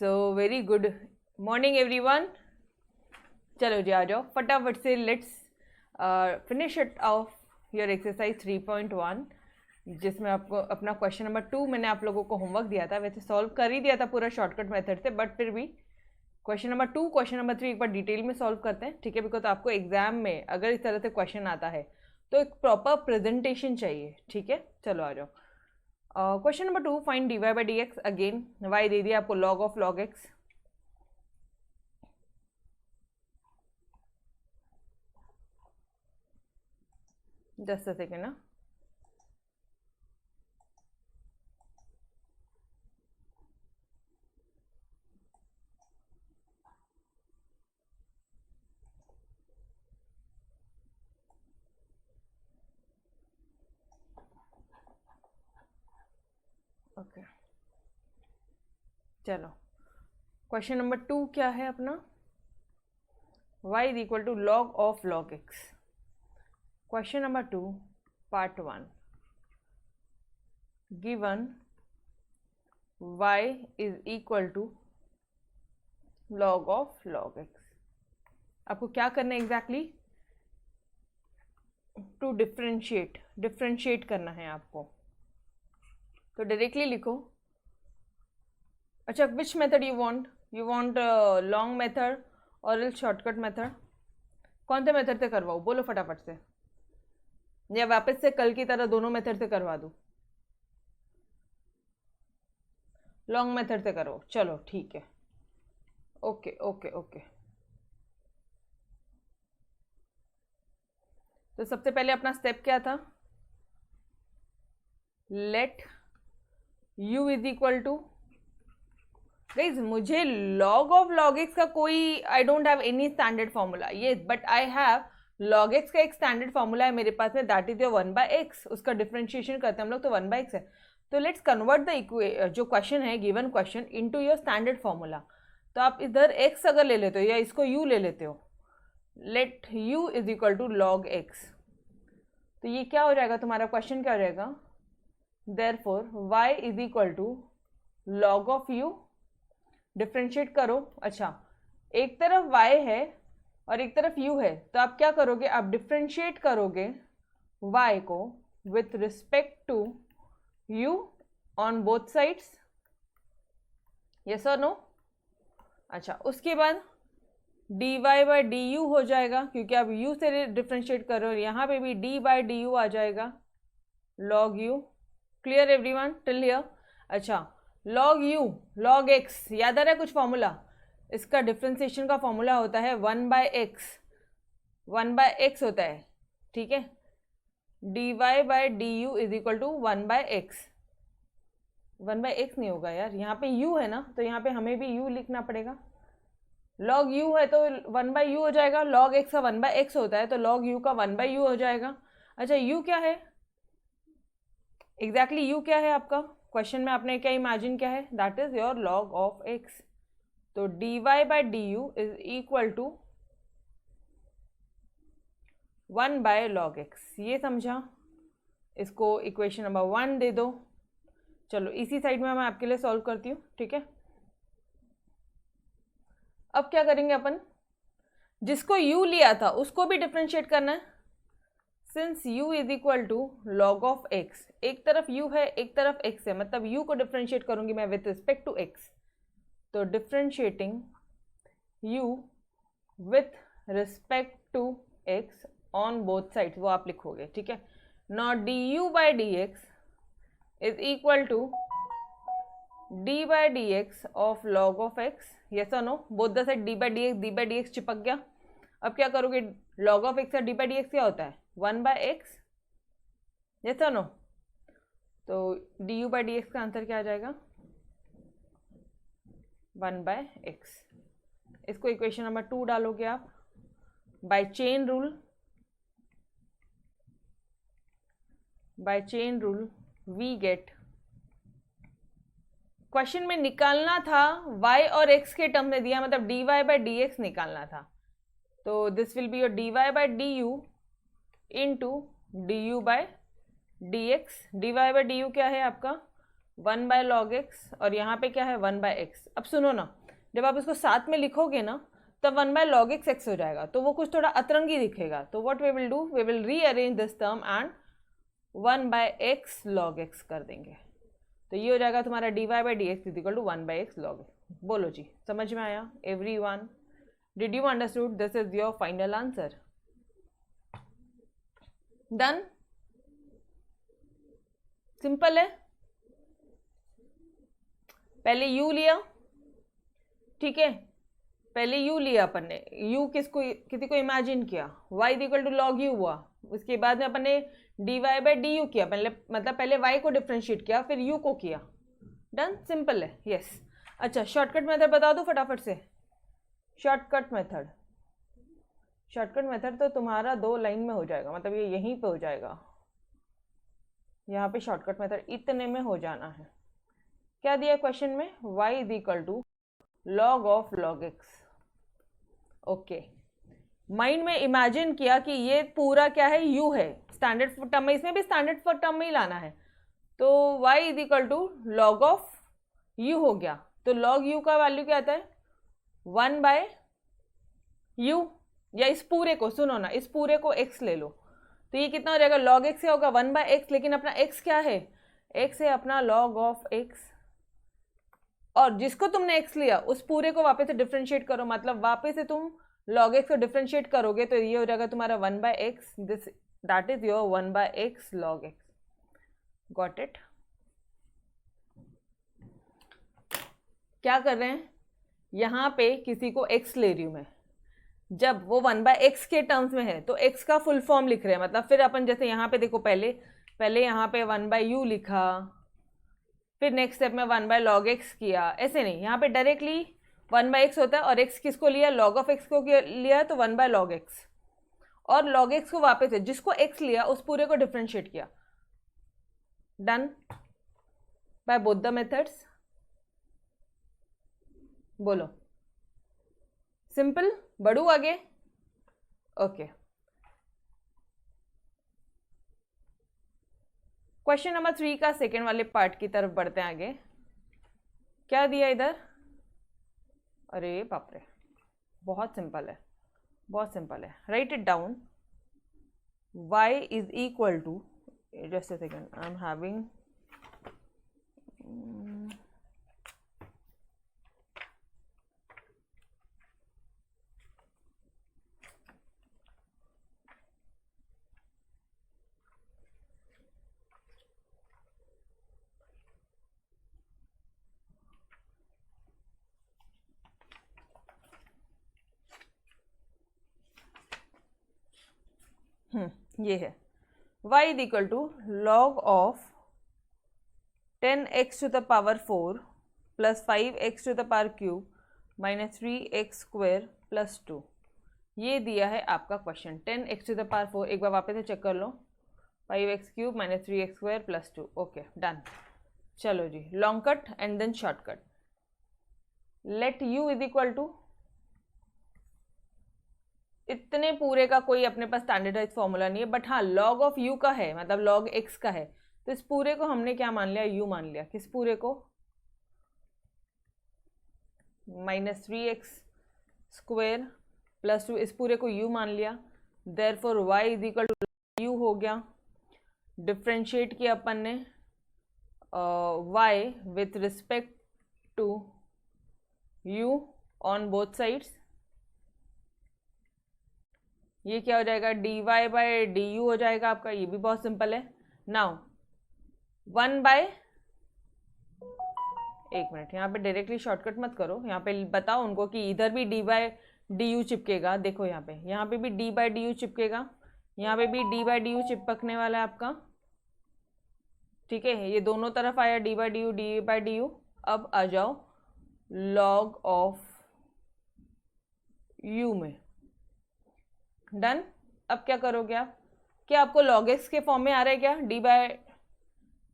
So very good morning everyone. चलो जी आ जाओ फटाफट से, let's finish it of your exercise 3.1, जिसमें आपको अपना क्वेश्चन नंबर 2 मैंने आप लोगों को होमवर्क दिया था। वैसे सॉल्व कर ही दिया था पूरा शॉर्टकट मेथड से, बट फिर भी क्वेश्चन नंबर 2 क्वेश्चन नंबर 3 एक बार डिटेल में सॉल्व करते हैं, ठीक है? बिकॉज आपको एग्जाम में अगर इस तरह से क्वेश्चन आता है तो एक प्रॉपर प्रेजेंटेशन चाहिए, ठीक है? चलो आ जाओ। Question number 2, find dy by D x. Again y दे दिया आपको, log of log x। Just a second ना। ओके चलो, क्वेश्चन नंबर 2 क्या है अपना? y is equal to log of log x। Question number 2 part 1, given y is equal to log of log x। आपको क्या करना है एग्जैक्टली? टू डिफ्रेंशिएट करना है आपको। तो डायरेक्टली लिखो। अच्छा, which method you want long method और एल्स शॉर्टकट मेथड? कौन से मेथड से करवाओ, बोलो फटाफट से, या वापस से कल की तरह दोनों मेथड से करवा दूं? लॉन्ग मेथड से करो, चलो ठीक है। Okay okay okay. तो सबसे पहले अपना स्टेप क्या था? Let u is equal to, guys मुझे log ऑफ log x का कोई, I don't have any standard formula, ये but I have log x का एक स्टैंडर्ड फॉर्मूला है मेरे पास में, दैट इज योर 1/x। उसका डिफ्रेंशिएशन करते हैं हम लोग तो 1/x है। तो लेट्स कन्वर्ट द जो क्वेश्चन है, given question, into your standard formula. तो आप इधर x अगर ले लेते हो या इसको u ले लेते हो, let u is equal to log x। तो ये क्या हो जाएगा तुम्हारा? क्वेश्चन क्या हो जाएगा? Therefore y is equal to log of u। Differentiate करो। अच्छा, एक तरफ y है और एक तरफ u है, तो आप क्या करोगे? आप डिफ्रेंशिएट करोगे y को with respect to u on both sides, yes और नो? अच्छा, उसके बाद dy बाई डी यू हो जाएगा, क्योंकि आप u से डिफ्रेंशिएट कर रहे हो। यहाँ पे भी d बाई डी यू आ जाएगा, log u। Clear everyone till here? अच्छा, log u log x, याद आ रहा है कुछ फॉर्मूला? इसका डिफ्रेंसिएशन का फॉर्मूला होता है 1/x, 1/x होता है, ठीक है? dy by D u is equal to 1/x। 1/x नहीं होगा यार, यहाँ पे u है ना, तो यहाँ पे हमें भी u लिखना पड़ेगा। log u है तो 1/u हो जाएगा, log x का 1/x होता है तो log u का 1/u हो जाएगा। अच्छा, u क्या है एग्जैक्टली? u क्या है आपका क्वेश्चन में? आपने क्या इमेजिन किया है? That is your log of x। तो dy by D u is equal to 1/log x। ये समझा? इसको इक्वेशन नंबर 1 दे दो। चलो इसी साइड में मैं आपके लिए सॉल्व करती हूँ, ठीक है? अब क्या करेंगे अपन? जिसको u लिया था उसको भी डिफ्रेंशिएट करना है। Since u is equal to log of x, एक तरफ u है एक तरफ x है, मतलब u को डिफ्रेंशिएट करूंगी मैं विथ रिस्पेक्ट टू x। तो differentiating u with respect to x on both sides, वो आप लिखोगे, ठीक है? Not du by D x is equal to d by D x of log of x, yes और no? Both the side d by D X चिपक गया। अब क्या करोगे? log ऑफ x या d बाई डी एक्स क्या होता है? 1/x, यस और नो? तो du बाई डी एक्स का आंसर क्या आ जाएगा? 1/x। इसको इक्वेशन नंबर 2 डालोगे आप। By chain rule we get, question में निकालना था y और x के टर्म में दिया, मतलब dy बाई डी एक्स निकालना था। तो this will be your dy by D u into d you by D x. dy by D you क्या है आपका? 1 बाय लॉग एक्स, और यहाँ पे क्या है 1 बाय एक्स। अब सुनो ना, जब आप इसको साथ में लिखोगे ना तब 1 बाय लॉग एक्स एक्स हो जाएगा, तो वो कुछ थोड़ा अतरंगी दिखेगा। तो what we will do, we will rearrange this term and 1 by x log x कर देंगे। तो ये हो जाएगा तुम्हारा dy by D x equal to 1 by x log x. बोलो जी, समझ में आया everyone? Did you understood? This is your final answer. Done? Simple है। पहले u लिया, ठीक है, पहले u लिया अपन ने, u किसी को इमेजिन किया, y equal to log u हुआ, उसके बाद में अपन ने dy बाई डी यू किया, पहले y को डिफ्रेंशिएट किया फिर u को किया। डन? सिंपल है। यस। अच्छा, शॉर्टकट मेथड बता दो फटाफट से। शॉर्टकट मेथड तो तुम्हारा 2 लाइन में हो जाएगा, मतलब ये यहीं पे हो जाएगा, यहाँ पे शॉर्टकट मेथड इतने में हो जाना है। क्या दिया क्वेश्चन में? y is equal to log of log x. Okay, mind में इमेजिन किया कि ये पूरा क्या है, u है, स्टैंडर्ड टर्म में, इसमें भी स्टैंडर्ड टर्म में ही लाना है। तो y is equal to log of u हो गया, तो लॉग u का वैल्यू क्या आता है 1 बाय u, या इस पूरे को, सुनो ना, इस पूरे को x ले लो, तो ये कितना हो जाएगा, लॉग x क्या होगा 1 बाय x, लेकिन अपना x क्या है, x है अपना लॉग ऑफ x, और जिसको तुमने x लिया उस पूरे को वापस से डिफ्रेंशिएट करो, मतलब वापस से तुम log x को डिफ्रेंशिएट करोगे तो ये हो जाएगा तुम्हारा 1 by x, this that is your 1 by x log x. Got it? क्या कर रहे हैं, यहाँ पे किसी को x ले रही हूँ मैं, जब वो 1 बाय एक्स के टर्म्स में है तो x का फुल फॉर्म लिख रहे हैं, मतलब फिर अपन जैसे यहाँ पे देखो, पहले यहाँ पे 1 बाय यू लिखा, फिर नेक्स्ट स्टेप में 1 बाय लॉग एक्स किया, ऐसे नहीं, यहाँ पे डायरेक्टली 1 बाय एक्स होता है, और x किसको लिया, लॉग ऑफ एक्स को लिया है, तो 1 बाय लॉग एक्स, और लॉग एक्स को वापस है, जिसको x लिया उस पूरे को डिफ्रेंशिएट किया। Done by both the methods. बोलो, सिंपल? बढ़ू आगे? ओके, क्वेश्चन नंबर 3 का सेकेंड वाले पार्ट की तरफ बढ़ते हैं आगे। क्या दिया इधर? अरे बाप रे, बहुत सिंपल है, बहुत सिंपल है। Write it down. y is equal to, just a second, I am having ये है y is equal to log of 10x to the power 4 plus 5x to the power cube minus 3x square plus 2। ये दिया है आपका question, 10x to the power 4, एक बार वापस से check कर लो, 5x cube minus 3x square plus 2। Okay, done. चलो जी, long cut and then shortcut. Let u is equal to, इतने पूरे का कोई अपने पास स्टैंडर्डाइज फॉर्मूला नहीं है, बट हाँ लॉग ऑफ u का है, मतलब लॉग x का है, तो इस पूरे को हमने क्या मान लिया, u मान लिया। किस पूरे को? माइनस 3x स्क्वायर प्लस 2, इस पूरे को u मान लिया, therefore y is equal to u हो गया। डिफ्रेंशिएट किया अपन ने y with respect to u on both sides, ये क्या हो जाएगा, dy बाय डी यू हो जाएगा आपका, ये भी बहुत सिंपल है। नाउ 1 बाय, एक मिनट, यहाँ पे डायरेक्टली शॉर्टकट मत करो, यहाँ पे बताओ उनको कि इधर भी डी बाय डी यू चिपकेगा, देखो यहाँ पे भी डी बाय डी यू चिपकेगा, यहाँ पे भी डी बाय डी यू चिपकने वाला है आपका, ठीक है, ये दोनों तरफ आया डी बाय डी यू। अब आ जाओ लॉग ऑफ यू में। डन। अब क्या करोगे आप, क्या आपको log x के फॉर्म में आ रहा है क्या, डी बाय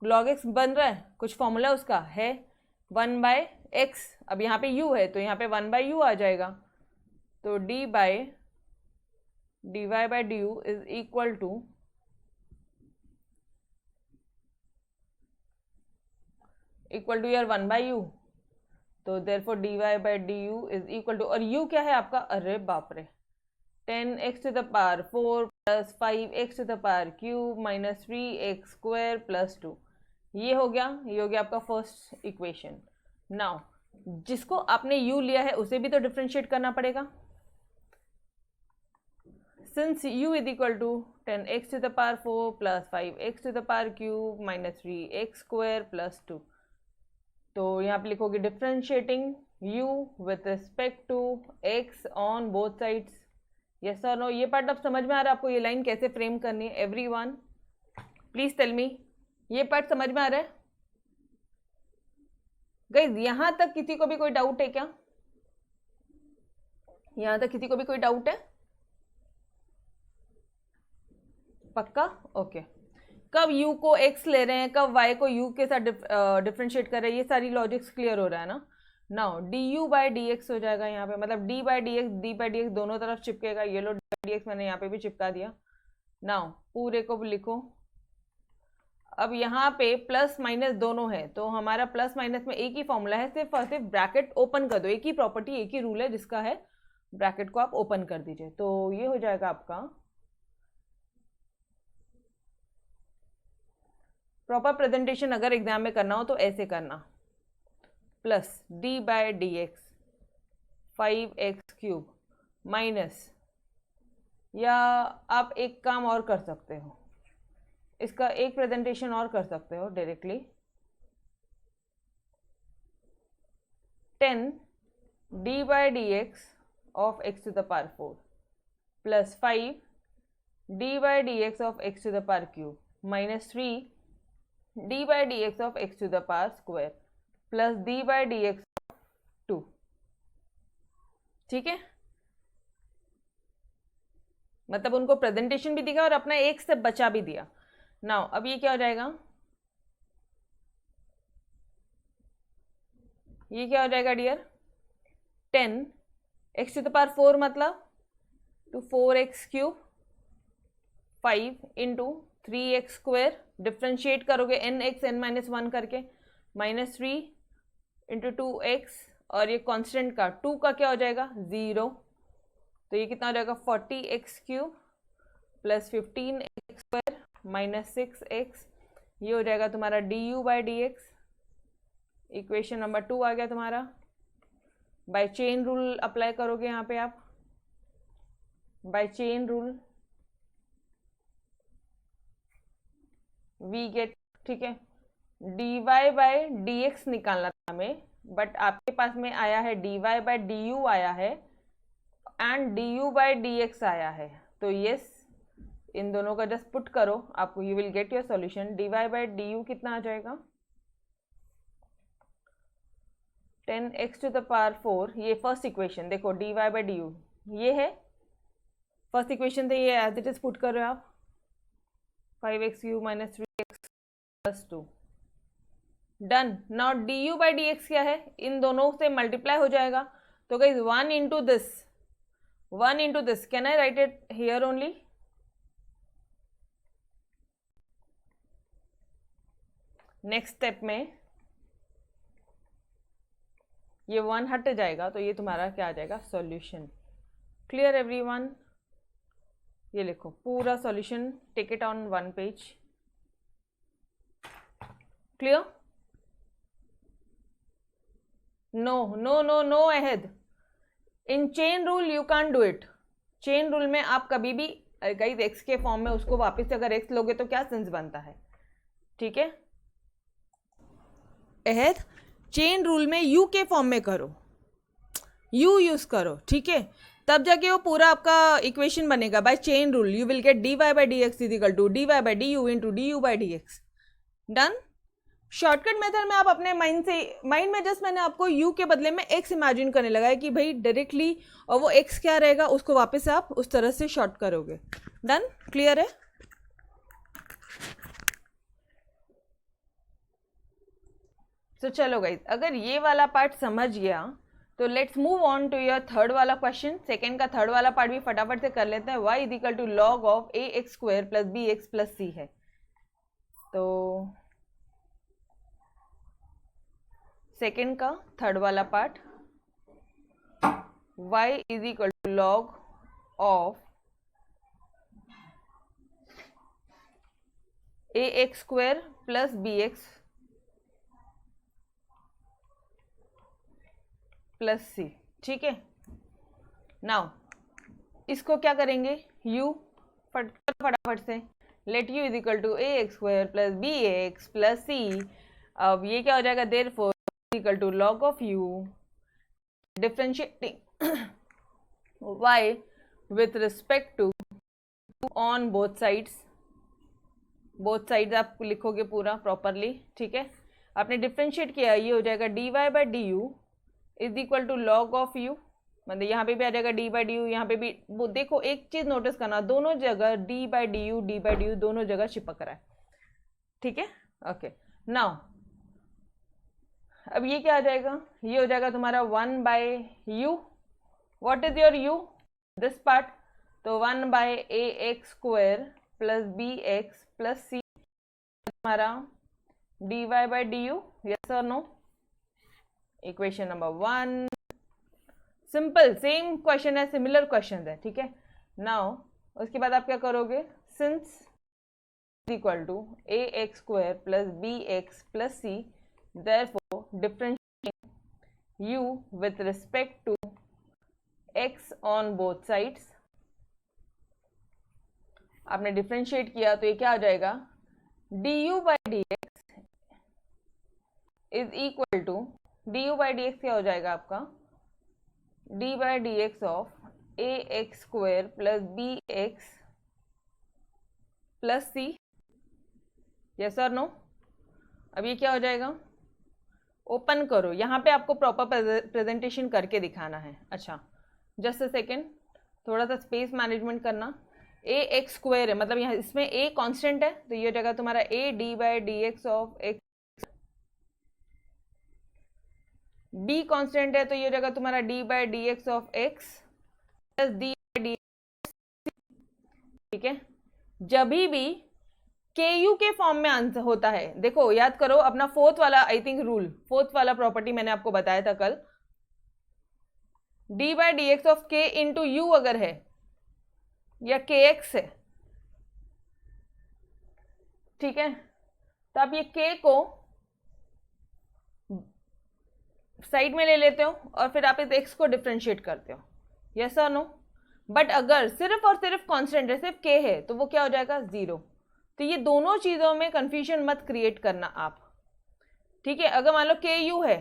लॉग एक्स बन रहा है, कुछ फॉर्मूला उसका है 1 बाय एक्स, अब यहाँ पे u है तो यहाँ पे 1 बाय यू आ जाएगा, तो d y by d u is equal to equal to यार 1/u, तो therefore dy by du is equal to, और u क्या है आपका, अरे बाप रे, 10x to the power 4 plus 5x to the power cube minus 3x square plus 2, ये हो गया आपका फर्स्ट इक्वेशन। नाउ जिसको आपने u लिया है उसे भी तो डिफरेंशिएट करना पड़ेगा। Since u is equal to 10x to the power 4 plus 5x to the power cube minus 3x square plus 2, तो यहाँ पे लिखोगे differentiating u with respect to x on both sides. Yes और नो, ये part अब समझ में आ रहा है आपको, ये लाइन कैसे फ्रेम करनी है? एवरीवन प्लीज टेल मी, ये पार्ट समझ में आ रहा है गाइस? यहाँ तक किसी को भी कोई डाउट है क्या? यहाँ तक किसी को भी कोई डाउट है? पक्का? ओके। कब u को x ले रहे हैं, कब y को u के साथ डिफरेंशिएट कर रहे हैं, ये सारी लॉजिक्स क्लियर हो रहा है ना? Now du by D x हो जाएगा यहाँ पे, मतलब d बाई डी एक्स दोनों तरफ चिपकेगा, ये लो डी एक्स मैंने यहाँ पे भी चिपका दिया। नाउ पूरे को लिखो। अब यहाँ पे प्लस माइनस दोनों है, तो हमारा प्लस माइनस में एक ही फॉर्मूला है, सिर्फ और सिर्फ ब्रैकेट ओपन कर दो, एक ही प्रॉपर्टी एक ही रूल है जिसका है, ब्रैकेट को आप ओपन कर दीजिए, तो ये हो जाएगा आपका प्रॉपर प्रेजेंटेशन। अगर एग्जाम में करना हो तो ऐसे करना, plus d by D x 5x cube minus, या आप एक काम और कर सकते हो, इसका एक प्रेजेंटेशन और कर सकते हो directly, 10 d by D x of x to the power 4 plus 5 d by D x of x to the power cube minus 3 d by D x of x to the power square plus d by D x of 2। ठीक है, मतलब उनको presentation भी दिखा और अपना एक step बचा भी दिया। नाउ अब ये क्या हो जाएगा, ये क्या हो जाएगा dear, 10 x to the power 4 मतलब to 4x cube 5 into 3x square, differentiate करोगे nx n-1 करके, माइनस 3 इंटू 2x, और ये कांस्टेंट का 2 का क्या हो जाएगा 0, तो ये कितना हो जाएगा 40x cube plus 15x square minus 6x, ये हो जाएगा तुम्हारा du by D x. Equation number 2 आ गया तुम्हारा। बाय चेन रूल अप्लाई करोगे यहाँ पे आप, by chain rule we get, ठीक है, dy बाई डी एक्स निकालना था हमें, बट आपके पास में आया है dy बाई डी यू आया है and du by D x आया है, तो यस इन दोनों का जस्ट पुट करो, आपको you will get your solution. dy by D you कितना आ जाएगा 10x टू द पावर 4, ये फर्स्ट इक्वेशन देखो, dy बाई डी यू ये है फर्स्ट इक्वेशन थे, ये एज इट इज पुट कर रहे हो आप, 5x cube minus 3x plus 2, done. Now du by D x क्या है, इन दोनों से मल्टीप्लाई हो जाएगा, तो guys 1 into this, can I write it here only, next step में ये 1 हट जाएगा, तो ये तुम्हारा क्या आ जाएगा सॉल्यूशन। क्लियर एवरीवन, ये लिखो पूरा solution, take it on 1 page. Clear? No ahead, in chain rule you can do it. Chain rule में आप कभी भी गाइस एक्स के फॉर्म में उसको वापस से अगर एक्स लोगे तो क्या सेंस बनता है, ठीक है? अहेद चेन रूल में यू के फॉर्म में करो, यू यूज करो, ठीक है, तब जाके वो पूरा आपका इक्वेशन बनेगा। By chain rule you will get dy by D x is equal to dy by D u into du by D x. Done. Shortcut method में आप अपने माइंड में जस्ट मैंने आपको u के बदले में x इमेजिन करने लगा है कि भाई डायरेक्टली, और वो x क्या रहेगा उसको वापस आप उस तरह से शॉर्ट करोगे। डन, क्लियर है? तो चलो गाइज, अगर ये वाला पार्ट समझ गया तो let's move on to your third वाला क्वेश्चन। सेकेंड का थर्ड वाला पार्ट भी फटाफट से कर लेते हैं। y is equal to log of A x square plus B x plus C है, तो सेकेंड का थर्ड वाला part, y is equal to log of A x square plus B x plus C. ठीक है, now इसको क्या करेंगे, u फटाफट से, let u is equal to A x square plus B x plus C. अब ये क्या हो जाएगा, therefore equal to log of u differentiating y with respect to on both sides. Both sides आप लिखोगे पूरा प्रॉपरली, ठीक है। आपने डिफरेंशिएट किया, ये हो जाएगा dy by D u is equal to log of u, मतलब यहाँ पे भी आ जाएगा डी बाई डी यू, यहाँ पे भी। वो देखो एक चीज नोटिस करना, दोनों जगह डी बाई डी यू दोनों जगह चिपक रहा है, ठीक है। ओके, नाउ अब ये क्या आ जाएगा, ये हो जाएगा तुम्हारा 1 by U. What is your u, this part, तो 1 by A x square plus B x plus C हमारा D Y by D U, yes और no. Equation number 1, simple, same question है, सिमिलर क्वेश्चन है, ठीक है। Now उसके बाद आप क्या करोगे, since equal to A x square plus B x plus C, therefore differentiating u with respect to x on both sides. आपने डिफरेंशिएट किया तो ये क्या आ जाएगा, du by D x is equal to, du by D x क्या हो जाएगा आपका, d by D x of A x square plus B x plus c, yes और नो। अब ये क्या हो जाएगा, ओपन करो, यहाँ पे आपको प्रॉपर प्रेजेंटेशन करके दिखाना है। अच्छा जस्ट अ सेकेंड, थोड़ा सा स्पेस मैनेजमेंट करना। ए एक्स स्क्वायर है, मतलब यहाँ इसमें ए कांस्टेंट है, तो ये हो जाएगा तुम्हारा A D by D x of x, be constant है तो ये हो जाएगा तुम्हारा D by D x of x plus d by D, ठीक है। जब भी के यू के फॉर्म में आंसर होता है, देखो याद करो अपना फोर्थ वाला, आई थिंक रूल, फोर्थ वाला प्रॉपर्टी मैंने आपको बताया था कल, D by D x of के इंटू यू अगर है या के एक्स है, ठीक है, तो आप ये के को साइड में ले लेते हो और फिर आप इस एक्स को डिफरेंशिएट करते हो, यस और नो। बट अगर सिर्फ और सिर्फ कांस्टेंट है, सिर्फ के है, तो वो क्या हो जाएगा, जीरो। तो ये दोनों चीजों में कंफ्यूजन मत क्रिएट करना आप, ठीक है। अगर मान लो के यू है,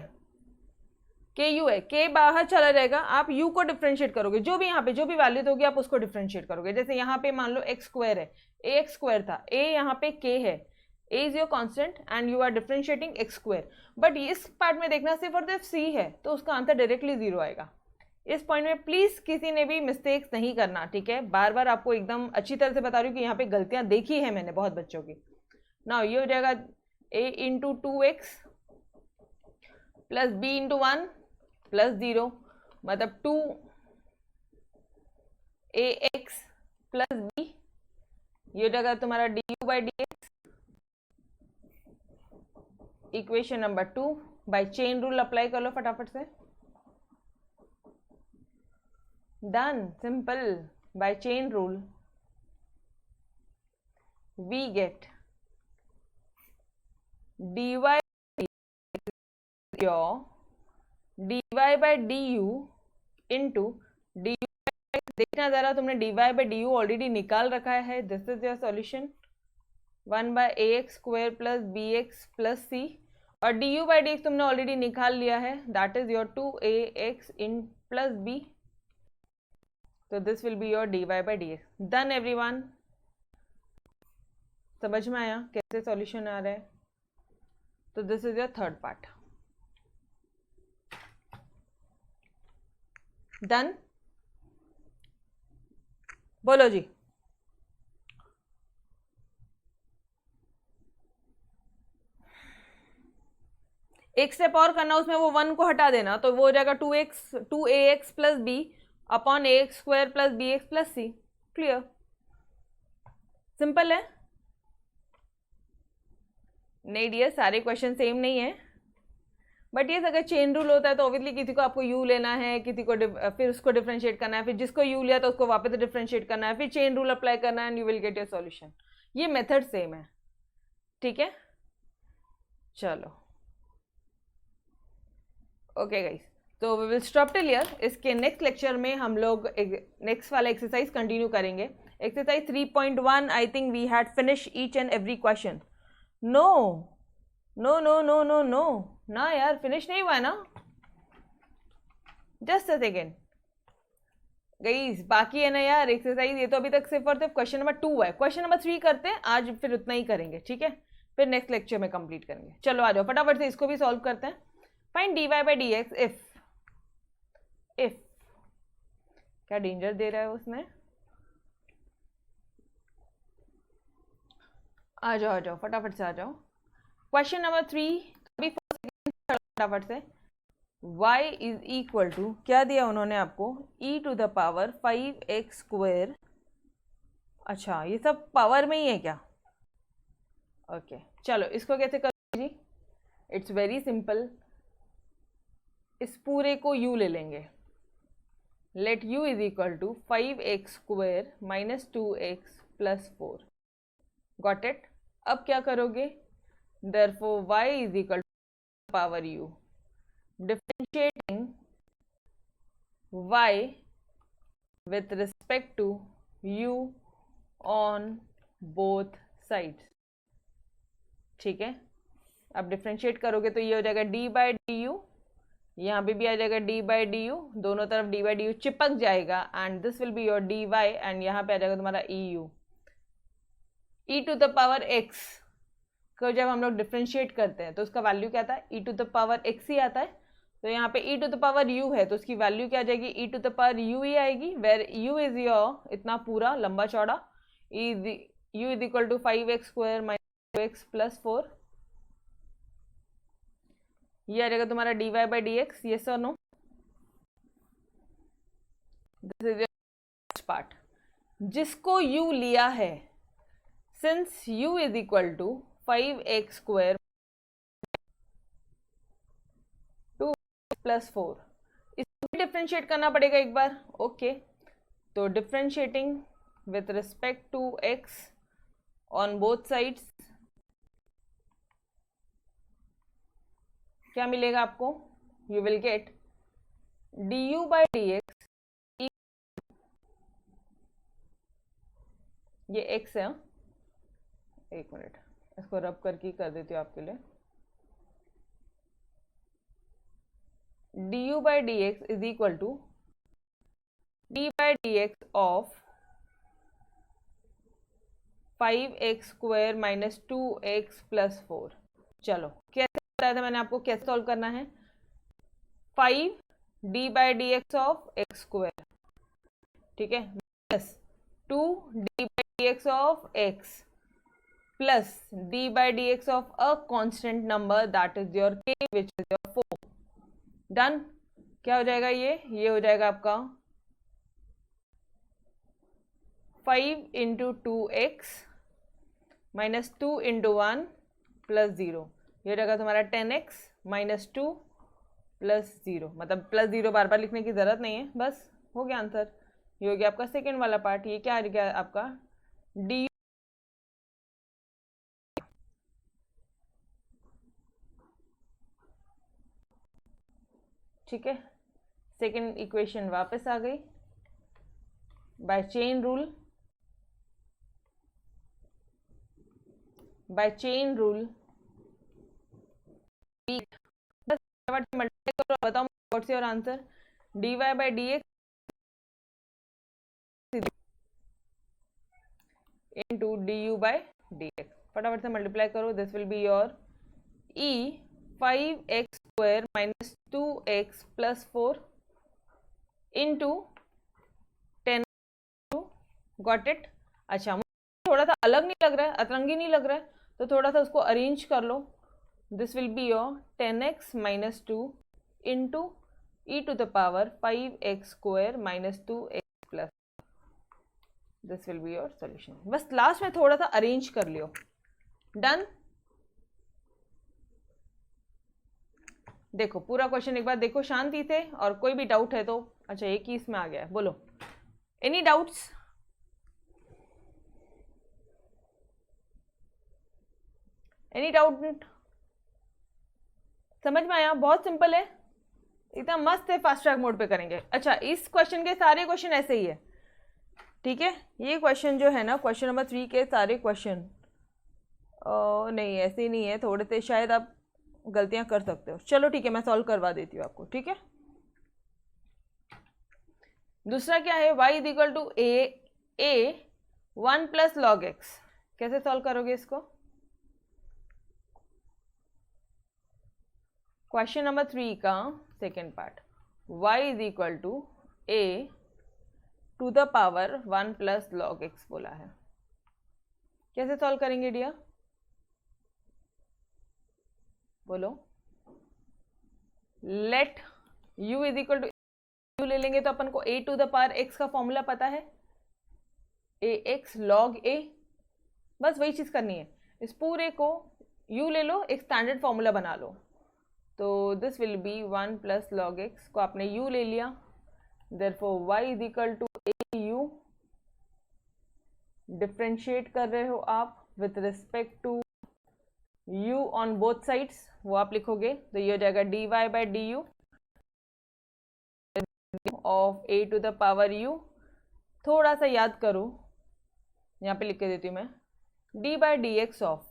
के बाहर चला जाएगा, आप यू को डिफरेंशिएट करोगे, जो भी यहाँ पे जो भी वैल्यू होगी आप उसको डिफरेंशिएट करोगे। जैसे यहाँ पे मान लो एक्स स्क्वायर है, ए एक्स स्क्वायर था, ए यहाँ पे के है, A is your constant and you are differentiating X square. But इस पार्ट में देखना सिर्फ और सिर्फ सी है, तो उसका आंसर डायरेक्टली जीरो आएगा। इस पॉइंट में प्लीज किसी ने भी मिस्टेक्स नहीं करना, ठीक है। बार बार आपको एकदम अच्छी तरह से बता रही हूँ कि यहाँ पे गलतियां देखी है मैंने बहुत बच्चों की। नाउ ये हो जाएगा a into two x plus b into one plus zero, मतलब 2ax प्लस बी, ये हो जाएगा तुम्हारा d you by D x. Equation number 2 by chain rule apply कर लो फटाफट से, done, simple. By chain rule we get dy your dy by D u into d, देखना जरा, तुमने dy बाई डी यू ऑलरेडी निकाल रखा है, this is your solution, 1 by A x square plus B x plus C, और D you by D X तुमने already निकाल लिया है, that is your 2ax in plus B, तो this will be your dy by D x. Done everyone, समझ में आया कैसे सॉल्यूशन आ रहा है। तो this is your third part, done. बोलो जी, एक स्टेप और करना, उसमें वो 1 को हटा देना, तो वो हो जाएगा 2ax plus B upon A x square plus B x plus C. Clear, simple है। नहीं डियर, सारे क्वेश्चन सेम नहीं है, बट ये अगर चेन रूल होता है तो ऑब्वियसली किसी को आपको u लेना है, किसी को फिर उसको डिफरेंशिएट करना है, फिर जिसको u लिया तो उसको वापस डिफरेंशिएट करना है, फिर चेन रूल अप्लाई करना है and you will get your solution. ये मेथड सेम है, ठीक है। चलो ओके गाइस, तो we will stop till here. इसके नेक्स्ट लेक्चर में हम लोग नेक्स्ट वाला एक्सरसाइज कंटिन्यू करेंगे। Exercise 3.1 I think we had finish each and every question. No no no no no no ना यार, फिनिश नहीं हुआ है ना, जस्ट अ सेकेंड गाइस, बाकी है ना यार एक्सरसाइज। ये तो अभी तक सिर्फ और सिर्फ क्वेश्चन नंबर 2 है, क्वेश्चन नंबर 3 करते हैं आज, फिर उतना ही करेंगे, ठीक है, फिर नेक्स्ट लेक्चर में कंप्लीट करेंगे। चलो आ जाओ फटाफट से इसको भी सॉल्व करते हैं। Find dy by D x if क्या डेंजर दे रहा है उसमें, आ जाओ फटाफट से आ जाओ। क्वेश्चन नंबर 3 अभी फटाफट से, y इज इक्वल टू क्या दिया उन्होंने आपको, e to the power 5x square. अच्छा ये सब पावर में ही है क्या, ओके चलो इसको कैसे करोगे जी, इट्स वेरी सिंपल। इस पूरे को u ले लेंगे, let u is equal to 5x square minus 2x plus 4, got it. अब क्या करोगे, therefore y is equal to power u, differentiating y with respect to u on both sides, ठीक है। अब डिफ्रेंशिएट करोगे तो ये हो जाएगा d बाई डी यू, यहाँ पे भी आ जाएगा d बाई डी यू, दोनों तरफ d बाई डी यू चिपक जाएगा and this will be your dy and यहाँ पे आ जाएगा तुम्हारा eu। e to the power x को जब हम लोग डिफ्रेंशिएट करते हैं तो उसका वैल्यू क्या आता है, e to the power x ही आता है, तो यहाँ पे e to the power u है तो उसकी वैल्यू क्या आ जाएगी, e to the power u ही आएगी, वेर u इज योर इतना पूरा लंबा चौड़ा, u is equal to 5x square minus 2x plus 4, ये आ जाएगा तुम्हारा dy बाई डी एक्स, ये sir no, this is your part. जिसको u लिया है, since u is equal to 5x square 2 plus 4, इसको भी डिफ्रेंशिएट करना पड़ेगा एक बार, ओके तो differentiating with respect to x on both sides, क्या मिलेगा आपको, you will get du by D x, ये x है, एक मिनट इसको रब करके कर देती हूँ आपके लिए, du by D x is equal to d by D x of 5x square minus 2x plus 4। चलो कैसे बताया था मैंने आपको, कैसे सॉल्व करना है, 5 d by D x of x square, ठीक है, plus 2 d by D x of x plus d by D x of a constant number that is your k which is your 4। Done, क्या हो जाएगा ये हो जाएगा आपका 5 into 2x minus 2 into 1 plus 0, ये हो जाएगा तुम्हारा 10x माइनस 2 प्लस 0, मतलब प्लस 0 बार बार लिखने की जरूरत नहीं है, बस हो गया आंसर। ये हो गया आपका सेकेंड वाला पार्ट। ये क्या आ गया आपका डी, ठीक है, सेकेंड इक्वेशन वापस आ गई by chain rule, by chain rule बस मल्टीप्लाई करो, बताओ what's your answer, dy by d x into d u by d x, फटाफट से मल्टीप्लाई करो, this will be your e 5x square minus 2x plus 4 into 10, got it. अच्छा मुझे थोड़ा सा अलग नहीं लग रहा है, अतरंगी नहीं लग रहा है, तो थोड़ा सा उसको अरेंज कर लो, this will be your 10x minus 2 into e to the power 5x square minus 2x plus, this will be your solution. बस लास्ट में थोड़ा सा अरेंज कर लियो, डन। देखो पूरा क्वेश्चन एक बार देखो शांति से, और कोई भी डाउट है तो, अच्छा एक ही इसमें आ गया है, बोलो एनी डाउट्स? Any doubt? समझ में आया? बहुत सिंपल है, इतना मस्त है, फास्ट ट्रैक मोड पे करेंगे। अच्छा इस क्वेश्चन के सारे क्वेश्चन ऐसे ही है, ठीक है? ये क्वेश्चन जो है ना, क्वेश्चन नंबर 3 के सारे क्वेश्चन नहीं ऐसे ही नहीं है, थोड़े से शायद आप गलतियां कर सकते हो। चलो ठीक है, मैं सॉल्व करवा देती हूँ आपको, ठीक है? दूसरा क्या है, y is equal to a 1 plus log x. कैसे सॉल्व करोगे इसको? क्वेश्चन नंबर 3 का second part, y is equal to a to the power 1 plus log x बोला है। कैसे सॉल्व करेंगे डियर, बोलो? Let u is equal to, u ले लेंगे तो अपन को a to the power x का फॉर्मूला पता है, ax log a, बस वही चीज करनी है। इस पूरे को u ले लो, एक स्टैंडर्ड फॉर्मूला बना लो, तो this will be 1 plus log x को आपने u ले लिया, therefore y is equal to a u, differentiate कर रहे हो आप with respect to u on both sides, वो आप लिखोगे तो ये हो जाएगा dy by D u of a to the power u। थोड़ा सा याद करो, यहाँ पे लिख के देती हूँ मैं, d by D x of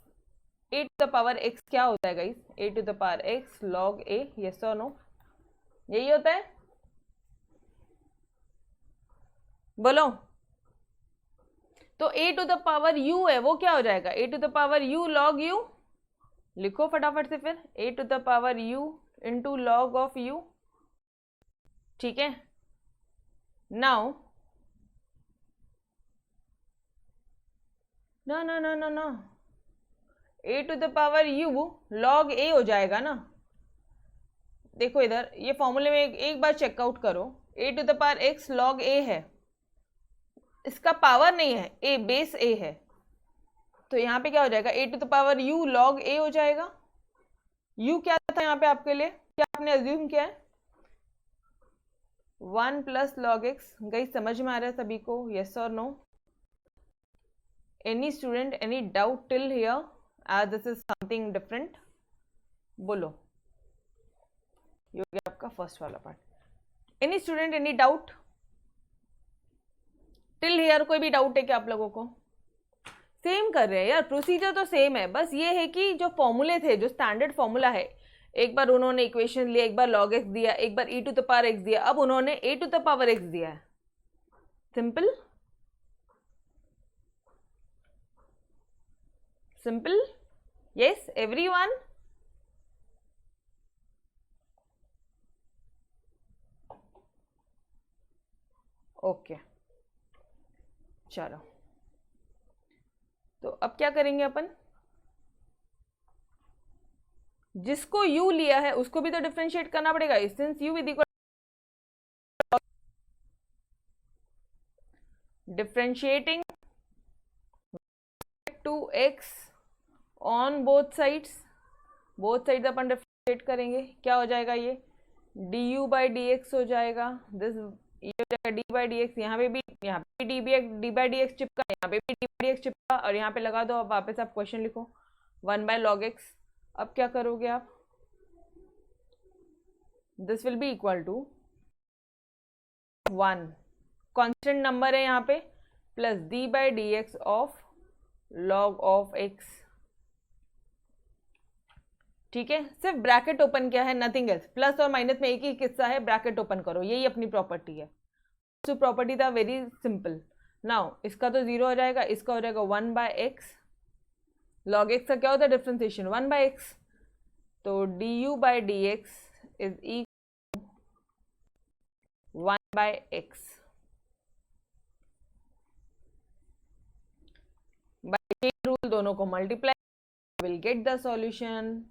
a to the power x क्या होता है guys? a to the power x log a, yes और नो, यही होता है, बोलो? तो a to the power u है, वो क्या हो जाएगा? a to the power u log u, लिखो फटाफट से फिर, a to the power u into log of u, ठीक है? नाउ ना ना ना ना ना, a to the power u log a हो जाएगा ना। देखो इधर ये फॉर्मूले में एक बार चेकआउट करो, a to the power x log a है, इसका पावर नहीं है, a बेस a है, तो यहाँ पे क्या हो जाएगा? a to the power u log a हो जाएगा। u क्या था यहाँ पे आपके लिए, क्या आपने अज्यूम किया है? 1 प्लस लॉग एक्स। गाइस समझ में आ रहा है सभी को, यस और no? Any student any doubt till here, as this is something different, बोलो? ये हो गया आपका फर्स्ट वाला part. Any student any doubt till here? कोई भी डाउट है क्या आप लोगों को? सेम कर रहे हैं यार, प्रोसीजर तो सेम है, बस ये है कि जो फॉर्मूले थे, जो स्टैंडर्ड फॉर्मूला है, एक बार उन्होंने इक्वेशन लिया, एक बार log x दिया, एक बार e to the power x दिया, अब उन्होंने a to the power x दिया है। Simple simple, yes everyone? Okay चलो, तो अब क्या करेंगे अपन? जिसको u लिया है उसको भी तो डिफरेंशिएट करना पड़ेगा, since u is equal differentiating to x on both sides, both sides अपन डिफरेंशिएट करेंगे, क्या हो जाएगा? ये du बाई डी एक्स हो जाएगा, दिस ये हो जाएगा d बाई डी एक्स, यहाँ पे भी डी बाई डी एक्स चिपका, यहाँ पे भी डी बाई डी एक्स चिपका, और यहाँ पे लगा दो। अब वापस आप क्वेश्चन लिखो, 1 बाय लॉग एक्स। अब क्या करोगे आप? This will be equal to 1, constant number है यहाँ पे, plus d by D x of log of x, ठीक है? सिर्फ ब्रैकेट ओपन किया है, नथिंग एल्स। प्लस और माइनस में एक ही किस्सा है, ब्रैकेट ओपन करो, यही अपनी प्रॉपर्टी है। सो प्रॉपर्टी था वेरी सिंपल। नाउ इसका तो 0 हो जाएगा, इसका हो जाएगा 1 बाय एक्स, लॉग एक्स का क्या होता है? डिफरेंशिएशन 1 बाय एक्स, तो d you by D x is equal 1 by x. By chain rule दोनों को multiply, will get the solution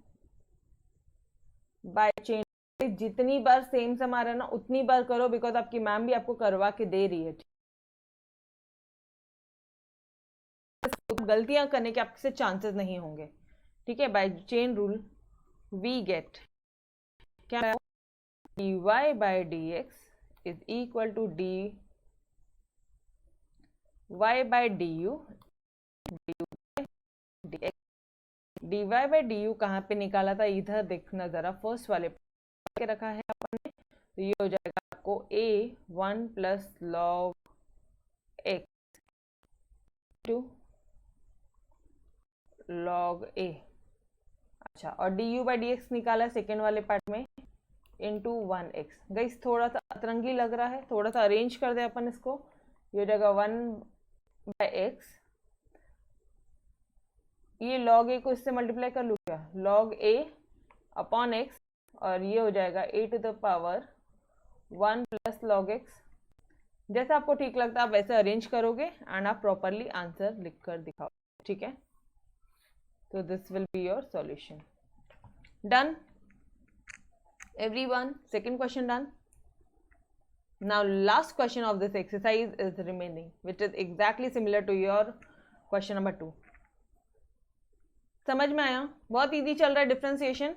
by chain. जितनी बार सेम सम आ रहा है ना, उतनी बार करो, बिकॉज आपकी मैम भी आपको करवा के दे रही है। गलतियां करने के आपसे चांसेस नहीं होंगे, ठीक है? By chain rule we get क्या है? dy by D x is equal to d Y by D u d x. D Y by D u कहाँ पे निकाला था? इधर देखना जरा, फर्स्ट वाले के रखा है अपन ने, तो ये हो जाएगा आपको a 1 plus log x to log a। अच्छा, और D you by D x निकाला सेकेंड वाले पार्ट में इंटू 1x। गाइस थोड़ा सा अतरंगी लग रहा है, थोड़ा सा अरेंज कर दे अपन इसको। ये हो जाएगा 1 बाई एक्स, ये लॉग ए को इससे मल्टीप्लाई कर लूँ क्या? लॉग ए अपॉन एक्स, और ये हो जाएगा A to the power 1 plus log X. जैसा आपको ठीक लगता है आप वैसे अरेंज करोगे एंड आप प्रॉपरली आंसर लिख कर दिखाओ, ठीक है? तो this will be your solution. Done everyone, second question done. Now last question of this exercise is remaining, which is exactly similar to your question number 2. समझ में आया? बहुत इजी चल रहा है डिफरेंशिएशन।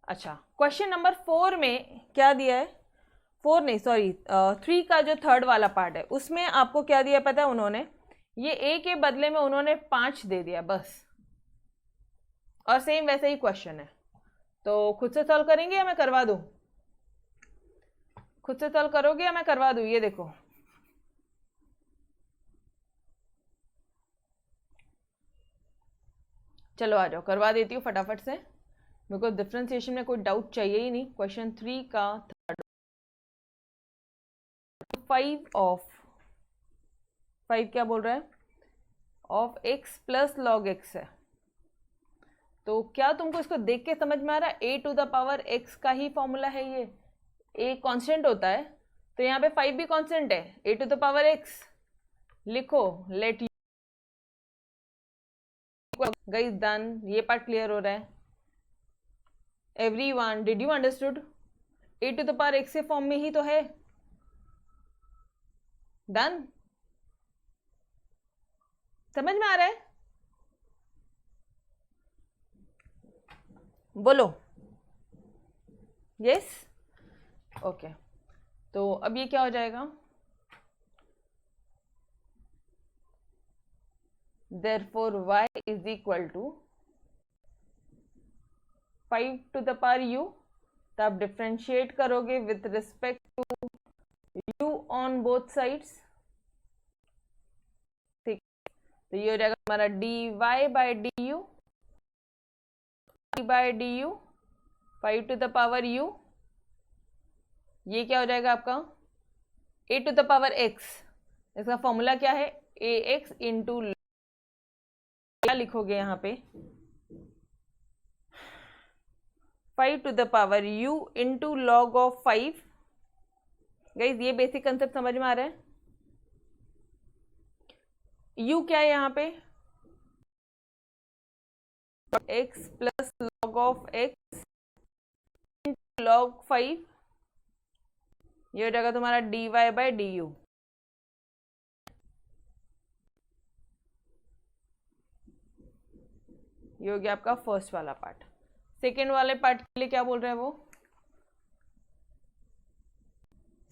अच्छा, क्वेश्चन नंबर 4 में क्या दिया है? 4 नहीं, सॉरी 3 का जो थर्ड वाला पार्ट है उसमें आपको क्या दिया पता है? उन्होंने ये a के बदले में उन्होंने 5 दे दिया बस, और सेम वैसे ही क्वेश्चन है। तो खुद से सॉल्व करेंगे या मैं करवा दूं? खुद से सॉल्व करोगे या मैं करवा दूं? ये देखो, चलो आ जाओ, करवा देती हूँ फटाफट से। मेरे को डिफरेंशिएशन में कोई डाउट चाहिए ही नहीं। क्वेश्चन 3 का थर्ड, 5 क्या बोल रहा है? Of x plus log x है। तो क्या तुमको इसको देख के समझ में आ रहा है? A to the power x का ही फॉर्मूला है ये। ए कांस्टेंट होता है, तो यहाँ पे 5 भी कांस्टेंट है। A to the power x लिखो, लेट यू गाइस डन। ये पार्ट क्लियर हो रहा है? Everyone, did you understood? A to the power x के फॉर्म में ही तो है। डन, समझ में आ रहा है? बोलो यस, ओके। तो अब ये क्या हो जाएगा? Therefore y is equal to 5 to the power u। तो आप डिफ्रेंशिएट करोगे with respect to u on both sides, ठीक। तो ये हो जाएगा हमारा dy by D you by D u 5 to the power u। ये क्या हो जाएगा आपका? a to the power x। इसका फॉर्मूला क्या है? ax इंटू, क्या लिखोगे यहाँ पे? 5 to the power u into log of 5। Guys ये बेसिक कंसेप्ट समझ में आ रहा है? u क्या है यहाँ पे? x plus log of x into log 5। ये हो जाएगा तुम्हारा dy बाई डी यू। ये हो गया आपका फर्स्ट वाला पार्ट। सेकेंड वाले पार्ट के लिए क्या बोल रहे हैं वो?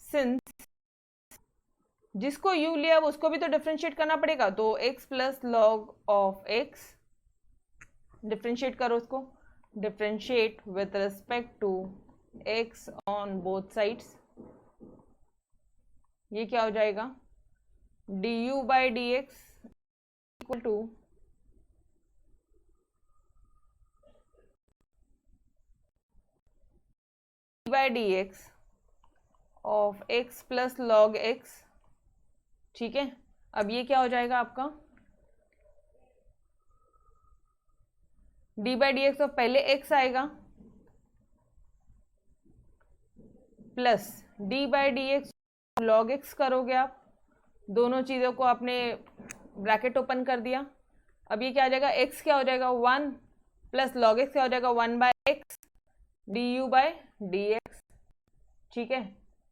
सिंस जिसको u लिया उसको भी तो डिफरेंशिएट करना पड़ेगा, तो x plus log of x, differentiate करो उसको। Differentiate with respect to x on both sides. ये क्या हो जाएगा? du by D x equal to by D x of x plus log x, ठीक है। अब ये क्या हो जाएगा आपका? d by D x of पहले x आएगा plus d by D x log x करोगे आप। दोनों चीज़ों को आपने ब्रैकेट ओपन कर दिया। अब ये क्या आ जाएगा? x क्या हो जाएगा? 1 प्लस लॉग x क्या हो जाएगा? 1 by x D you by D x, ठीक है।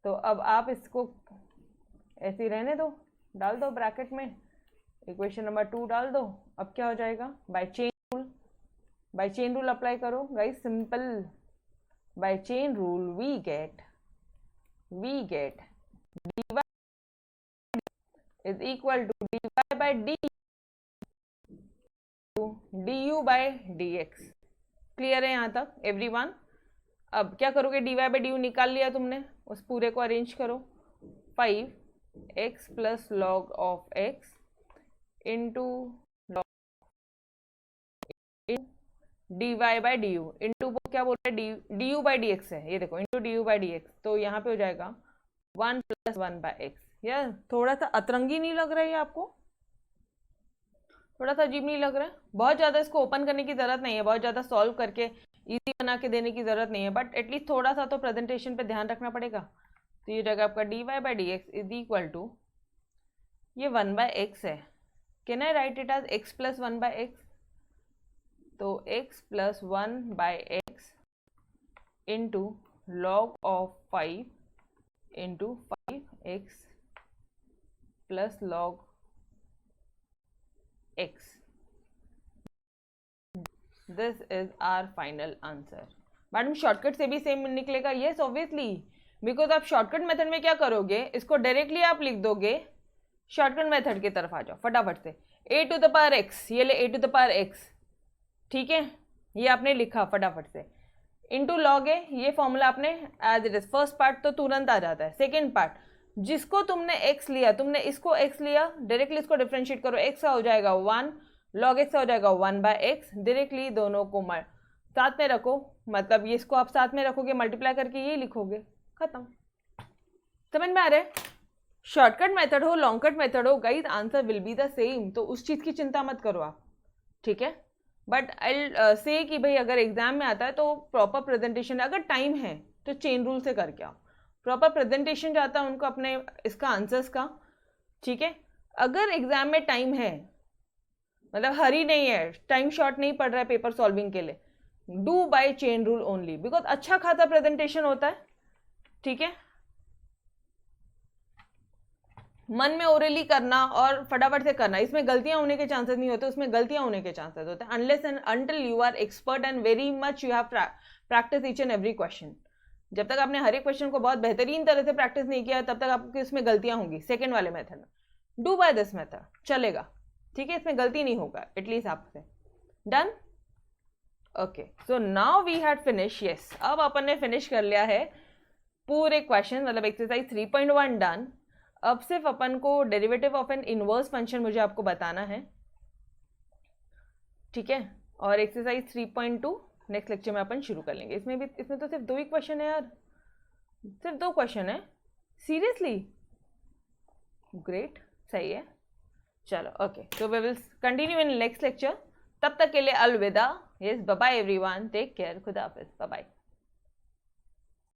तो अब आप इसको ऐसे ही रहने दो, डाल दो ब्रैकेट में, इक्वेशन नंबर 2 डाल दो। अब क्या हो जाएगा? By chain rule, by chain rule apply करो guys, simple, by chain rule we get dy is equal to dy by du by dx। Clear है यहाँ तक एवरीवन? अब क्या करोगे, dy by du निकाल लिया तुमने, उस पूरे को अरेंज करो, 5x plus log of x into dy by D u into वो क्या बोल रहे हैं D you by D x है, ये देखो into d you by D x, तो यहाँ पे हो जाएगा 1 प्लस 1 बाई एक्स। यार थोड़ा सा अतरंगी नहीं लग रहा है ये आपको? थोड़ा सा अजीब नहीं लग रहा है? बहुत ज़्यादा इसको ओपन करने की ज़रूरत नहीं है, बहुत ज़्यादा सॉल्व करके इजी बना के देने की ज़रूरत नहीं है, बट एटलीस्ट थोड़ा सा तो प्रेजेंटेशन पे ध्यान रखना पड़ेगा। तो ये जगह आपका d Y by D x is equal to, ये 1 बाई एक्स है, can I write it as x plus 1 by x? तो x plus 1 by x into log of 5 into 5x plus log x, this is our final answer. Madam shortcut से भी same निकलेगा? Yes obviously, because आप shortcut method में क्या करोगे, इसको directly आप लिख दोगे, शॉर्टकट मेथड की तरफ आ जाओ फटाफट से, a to the power x, ये ले a to the power x, ठीक है, ये आपने लिखा फटाफट से, इनटू लॉग है, ये फॉर्मूला आपने as it is, first part तो तुरंत आ जाता है, सेकेंड पार्ट जिसको तुमने x लिया, तुमने इसको x लिया, डायरेक्टली इसको डिफरेंशिएट करो, x का हो जाएगा 1, लॉग x का हो जाएगा 1 बाय एक्स, डायरेक्टली दोनों को साथ में रखो, मतलब ये इसको आप साथ में रखोगे, मल्टीप्लाई करके ये लिखोगे, खत्म। समझ में आ रहा है? शॉर्टकट मेथड हो, लॉन्ग कट मेथड हो, guys answer will be the same, तो उस चीज़ की चिंता मत करो आप, ठीक है। बट आई से कि भाई अगर एग्जाम में आता है तो प्रॉपर प्रेजेंटेशन, अगर टाइम है तो चेन रूल से करके आओ, प्रॉपर प्रेजेंटेशन जाता है उनको अपने इसका आंसर्स का, ठीक है। अगर एग्जाम में टाइम है, मतलब हरी नहीं है, टाइम शॉर्ट नहीं पड़ रहा है पेपर सॉल्विंग के लिए, do by chain rule only, because अच्छा खासा प्रेजेंटेशन होता है, ठीक है। मन में ओरली करना और फटाफट से करना, इसमें गलतियां होने के चांसेस नहीं होते, उसमें गलतियां होने के चांसेस होते हैं, unless and until you are expert and very much you have practice each and every question. जब तक आपने हर एक क्वेश्चन को बहुत बेहतरीन तरह से प्रैक्टिस नहीं किया, तब तक आपकी इसमें गलतियां होंगी। सेकेंड वाले मेथड में डू बाय दिस मेथड चलेगा, ठीक है, इसमें गलती नहीं होगा एटलीस्ट आपसे। Done? Okay, so now we had finish, yes, अब अपन ने फिनिश कर लिया है पूरे क्वेश्चन, मतलब एक्सरसाइज 3.1 डन। अब सिर्फ अपन को derivative of N inverse function मुझे आपको बताना है, ठीक है, और एक्सरसाइज 3.2 नेक्स्ट लेक्चर में अपन शुरू कर लेंगे। इसमें तो सिर्फ 2 ही क्वेश्चन है यार, सिर्फ 2 क्वेश्चन है, सीरियसली? ग्रेट, सही है, चलो ओके, तो we will continue in next lecture. तब तक के लिए अलविदा, yes, bye bye everyone, take care, खुदा हाफिज, बाय बाय।